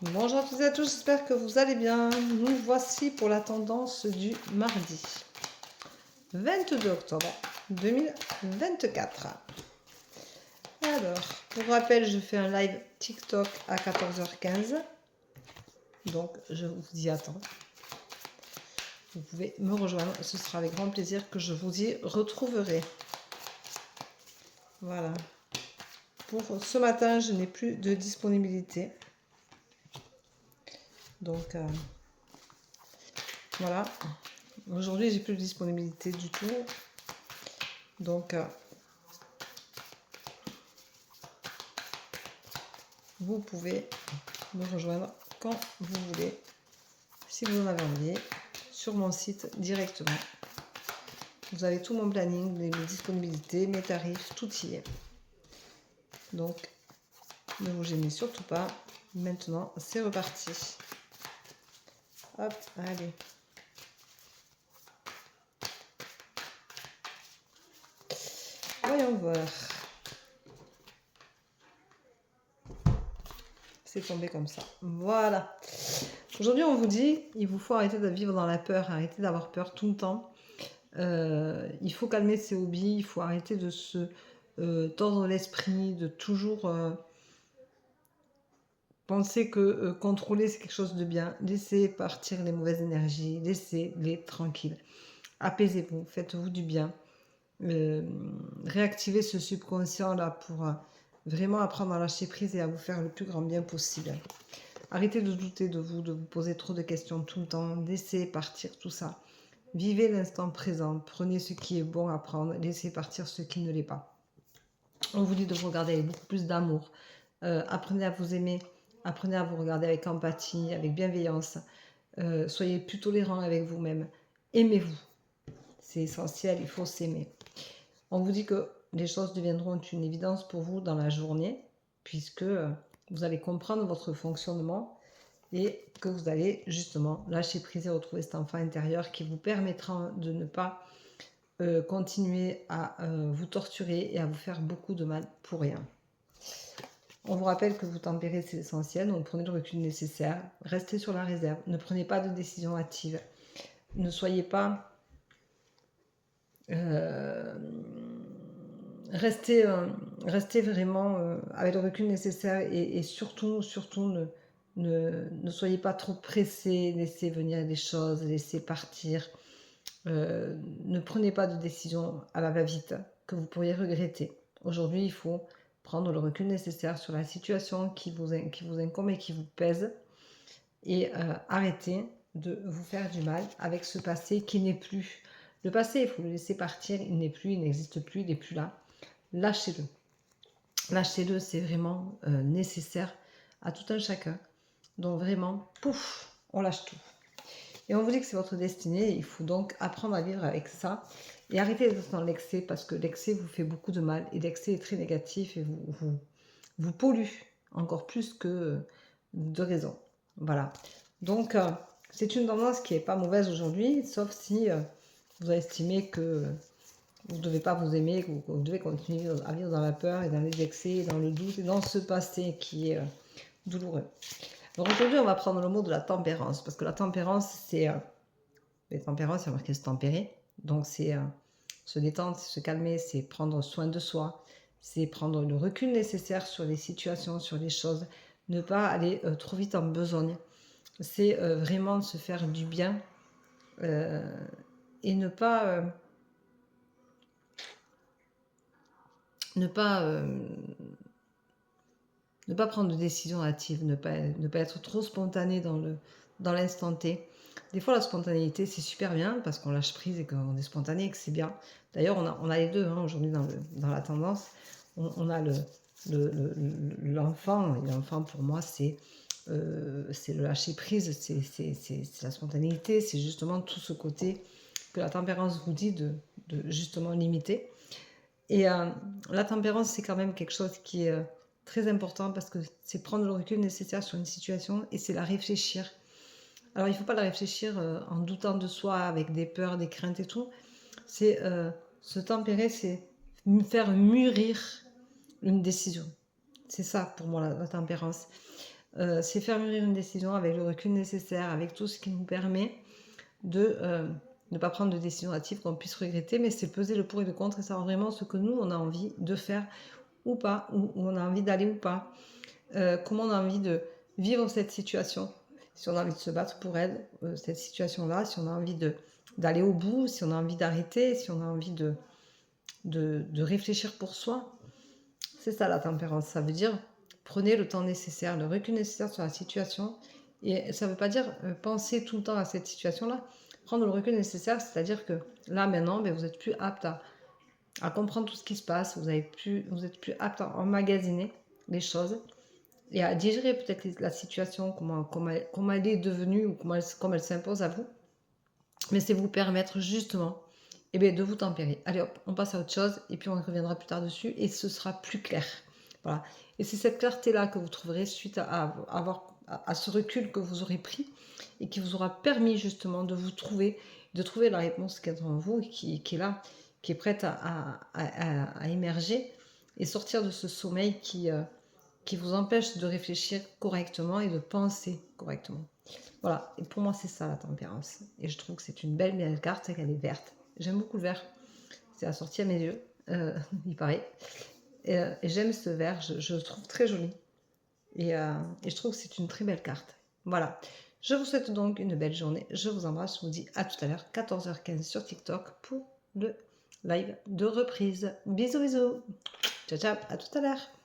Bonjour à toutes et à tous, j'espère que vous allez bien. Nous voici pour la tendance du mardi 22 octobre 2024. Alors, pour rappel, je fais un live TikTok à 14h15. Donc, je vous y attends. Vous pouvez me rejoindre. Ce sera avec grand plaisir que je vous y retrouverai. Voilà. Pour ce matin, je n'ai plus de disponibilité. Donc, voilà. Aujourd'hui, j'ai plus de disponibilité du tout. Donc, vous pouvez me rejoindre quand vous voulez, si vous en avez envie, sur mon site directement. Vous avez tout mon planning, mes disponibilités, mes tarifs, tout y est. Donc, ne vous gênez surtout pas. Maintenant, c'est reparti. Hop, allez. Voyons voir. C'est tombé comme ça. Voilà. Aujourd'hui, on vous dit, il vous faut arrêter de vivre dans la peur, arrêter d'avoir peur tout le temps. Il faut calmer ses hobbies, il faut arrêter de se tordre l'esprit, de toujours penser que contrôler c'est quelque chose de bien. Laissez partir les mauvaises énergies, laissez-les tranquilles. Apaisez-vous, faites-vous du bien. Réactivez ce subconscient là pour vraiment apprendre à lâcher prise et à vous faire le plus grand bien possible. Arrêtez de douter de vous poser trop de questions tout le temps. Laissez partir tout ça. Vivez l'instant présent. Prenez ce qui est bon à prendre. Laissez partir ce qui ne l'est pas. On vous dit de vous regarder avec beaucoup plus d'amour. Apprenez à vous aimer. Apprenez à vous regarder avec empathie, avec bienveillance. Soyez plus tolérant avec vous-même. Aimez-vous. C'est essentiel, il faut s'aimer. On vous dit que les choses deviendront une évidence pour vous dans la journée, puisque vous allez comprendre votre fonctionnement et que vous allez justement lâcher prise et retrouver cet enfant intérieur qui vous permettra de ne pas continuer à vous torturer et à vous faire beaucoup de mal pour rien. On vous rappelle que vous tempérez, c'est essentiel, donc prenez le recul nécessaire, restez sur la réserve, ne prenez pas de décision hâtive, ne soyez pas... Restez vraiment avec le recul nécessaire et surtout ne soyez pas trop pressés, laissez venir les choses, laissez partir. Ne prenez pas de décision à la va-vite que vous pourriez regretter. Aujourd'hui, il faut prendre le recul nécessaire sur la situation qui vous incombe et qui vous pèse et arrêter de vous faire du mal avec ce passé qui n'est plus. Le passé, il faut le laisser partir, il n'est plus, il n'existe plus, il n'est plus là. Lâchez-le. Lâchez-le, c'est vraiment nécessaire à tout un chacun. Donc vraiment, pouf, on lâche tout. Et on vous dit que c'est votre destinée, il faut donc apprendre à vivre avec ça et arrêter d'être dans l'excès parce que l'excès vous fait beaucoup de mal et l'excès est très négatif et vous pollue encore plus que de raison. Voilà. Donc, c'est une tendance qui n'est pas mauvaise aujourd'hui, sauf si vous estimez que vous ne devez pas vous aimer, que vous devez continuer à vivre dans la peur et dans les excès, dans le doute et dans ce passé qui est douloureux. Donc aujourd'hui, on va prendre le mot de la tempérance, parce que la tempérance, c'est... les tempérances, c'est marqué se tempérer. Donc c'est se détendre, se calmer, c'est prendre soin de soi, c'est prendre le recul nécessaire sur les situations, sur les choses, ne pas aller trop vite en besogne. C'est vraiment se faire du bien et ne pas prendre de décisions hâtives, ne pas être trop spontané dans l'instant T. Des fois, la spontanéité, c'est super bien parce qu'on lâche prise et qu'on est spontané et que c'est bien. D'ailleurs, on a les deux hein, aujourd'hui dans la tendance. On a l'enfant. Et l'enfant, pour moi, c'est le lâcher prise, c'est la spontanéité, c'est justement tout ce côté que la tempérance vous dit de justement limiter. Et la tempérance, c'est quand même quelque chose qui est très important parce que c'est prendre le recul nécessaire sur une situation et c'est la réfléchir. Alors, il ne faut pas la réfléchir en doutant de soi, avec des peurs, des craintes et tout. C'est se tempérer, c'est faire mûrir une décision. C'est ça pour moi la tempérance. c'est faire mûrir une décision avec le recul nécessaire, avec tout ce qui nous permet de ne pas prendre de décisions hâtives qu'on puisse regretter, mais c'est peser le pour et le contre et savoir vraiment ce que nous, on a envie de faire ou pas, où on a envie d'aller ou pas, comment on a envie de vivre cette situation, si on a envie de se battre pour elle, cette situation-là, si on a envie d'aller au bout, si on a envie d'arrêter, si on a envie de réfléchir pour soi. C'est ça la tempérance, ça veut dire prenez le temps nécessaire, le recul nécessaire sur la situation, et ça ne veut pas dire penser tout le temps à cette situation-là. Prendre le recul nécessaire, c'est-à-dire que là maintenant, vous n'êtes plus apte à comprendre tout ce qui se passe, vous êtes plus apte à emmagasiner les choses et à digérer peut-être la situation, comment elle est devenue ou comme elle s'impose à vous. Mais c'est vous permettre justement de vous tempérer. Allez hop, on passe à autre chose et puis on reviendra plus tard dessus et ce sera plus clair. Voilà. Et c'est cette clarté-là que vous trouverez suite à ce recul que vous aurez pris et qui vous aura permis justement de trouver la réponse qui est devant vous et qui est là, qui est prête à émerger et sortir de ce sommeil qui vous empêche de réfléchir correctement et de penser correctement. Voilà, et pour moi c'est ça la tempérance. Et je trouve que c'est une belle carte et qu'elle est verte. J'aime beaucoup le vert, c'est assorti à mes yeux, il paraît. Et j'aime ce vert, je le trouve très joli. Et je trouve que c'est une très belle carte. Voilà, je vous souhaite donc une belle journée. Je vous embrasse, je vous dis à tout à l'heure, 14h15 sur TikTok pour le live de reprise. Bisous, bisous. Ciao, ciao, à tout à l'heure.